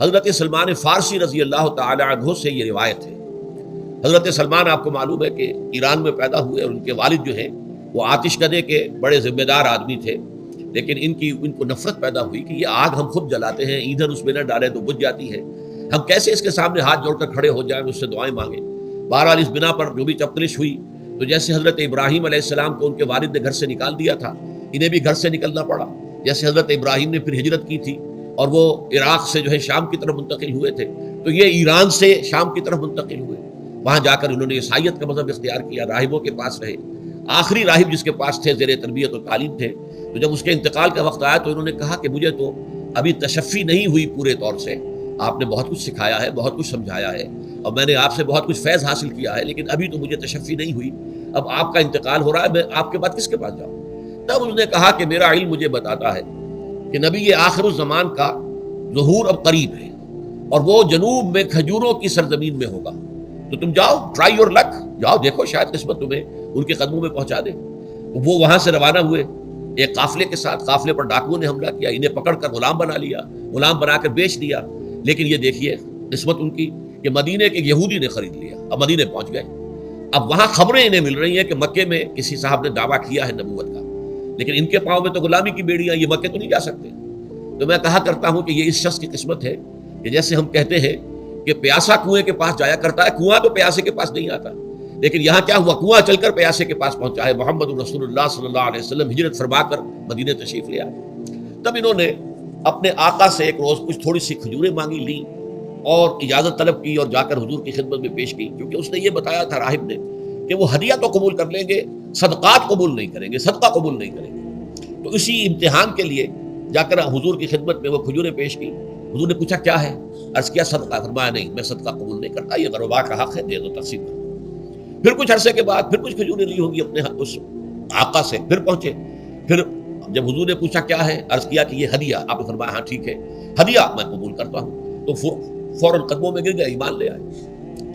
حضرت سلمان فارسی رضی اللہ تعالی عنہ سے یہ روایت ہے۔ حضرت سلمان آپ کو معلوم ہے کہ ایران میں پیدا ہوئے اور ان کے والد جو ہیں وہ آتش کدے کے بڑے ذمہ دار آدمی تھے، لیکن ان کو نفرت پیدا ہوئی کہ یہ آگ ہم خود جلاتے ہیں، ایندھن اس میں نہ ڈالیں تو بجھ جاتی ہے، ہم کیسے اس کے سامنے ہاتھ جوڑ کر کھڑے ہو جائیں، اس سے دعائیں مانگیں۔ بہرحال اس بنا پر جو بھی چپتلش ہوئی تو جیسے حضرت ابراہیم علیہ السلام کو ان کے والد نے گھر سے نکال دیا تھا، انہیں بھی گھر سے نکلنا پڑا۔ جیسے حضرت ابراہیم نے پھر ہجرت کی تھی اور وہ عراق سے جو ہے شام کی طرف منتقل ہوئے تھے، تو یہ ایران سے شام کی طرف منتقل ہوئے، وہاں جا کر انہوں نے عیسائیت کا مذہب اختیار کیا، راہبوں کے پاس رہے۔ آخری راہب جس کے پاس تھے زیر تربیت و تعلیم تھے، تو جب اس کے انتقال کا وقت آیا تو انہوں نے کہا کہ مجھے تو ابھی تشفی نہیں ہوئی پورے طور سے، آپ نے بہت کچھ سکھایا ہے، بہت کچھ سمجھایا ہے اور میں نے آپ سے بہت کچھ فیض حاصل کیا ہے، لیکن ابھی تو مجھے تشفی نہیں ہوئی، اب آپ کا انتقال ہو رہا ہے، میں آپ کے بعد کس کے پاس جاؤں؟ تب انہوں نے کہا کہ میرا علم مجھے بتاتا ہے کہ نبی آخر الزمان کا ظہور اب قریب ہے اور وہ جنوب میں کھجوروں کی سرزمین میں ہوگا، تو تم جاؤ، ٹرائی یور لک، جاؤ دیکھو شاید قسمت تمہیں ان کے قدموں میں پہنچا دے۔ وہ وہاں سے روانہ ہوئے ایک قافلے کے ساتھ، قافلے پر ڈاکوؤں نے حملہ کیا، انہیں پکڑ کر غلام بنا لیا، غلام بنا کر بیچ دیا، لیکن یہ دیکھیے قسمت ان کی کہ مدینے کے یہودی نے خرید لیا، اب مدینے پہنچ گئے۔ اب وہاں خبریں انہیں مل رہی ہیں کہ مکے میں کسی صاحب نے دعویٰ کیا ہے نبوت کا، لیکن ان کے پاؤں میں تو غلامی کی بیڑیاں، یہ مکے تو نہیں جا سکتے۔ تو میں کہا کرتا ہوں کہ یہ اس شخص کی قسمت ہے کہ جیسے ہم کہتے ہیں کہ پیاسا کنویں کے پاس جایا کرتا ہے، کنواں تو پیاسے کے پاس نہیں آتا، لیکن یہاں کیا ہوا، کنواں چل کر پیاسے کے پاس پہنچا ہے۔ محمد رسول اللہ صلی اللہ علیہ وسلم ہجرت فرما کر مدینے تشریف لے آئے۔ تب انہوں نے اپنے آقا سے ایک روز کچھ تھوڑی سی کھجوریں مانگی، لیں اور اجازت طلب کی اور جا کر حضور کی خدمت میں پیش کی، کیونکہ اس نے یہ بتایا تھا راہب نے کہ وہ ہدیہ تو قبول کر لیں گے، صدقات قبول نہیں کریں گے، صدقہ قبول نہیں کریں گے۔ تو اسی امتحان کے لیے جا کر حضور کی خدمت میں وہ کھجوریں پیش کی۔ حضور نے پوچھا کیا ہے، عرض کیا صدقہ، فرمایا نہیں میں صدقہ قبول نہیں کرتا، یہ غربا کا حق ہے، دے دو، تقسیم کرو۔ پھر کچھ عرصے کے بعد پھر کچھ کھجوریں لی ہوں گی اپنے اس آقا سے، پھر پہنچے، پھر جب حضور نے پوچھا کیا ہے، عرض کیا کہ یہ ہدیہ، آپ نے فرمایا ہاں ٹھیک ہے، ہدیہ میں قبول کرتا ہوں، تو فوراً قدموں میں گر گئے، ایمان لے آئے۔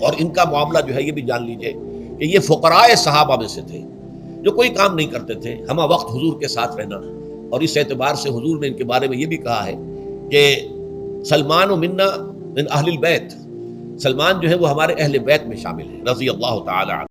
اور ان کا معاملہ جو ہے یہ بھی جان لیجئے کہ یہ فقراء صحابہ میں سے تھے جو کوئی کام نہیں کرتے تھے، ہمہ وقت حضور کے ساتھ رہنا، اور اس اعتبار سے حضور نے ان کے بارے میں یہ بھی کہا ہے کہ سلمان و منا من اہل البیت، سلمان جو ہے وہ ہمارے اہل بیت میں شامل ہے، رضی اللہ تعالی عنہ۔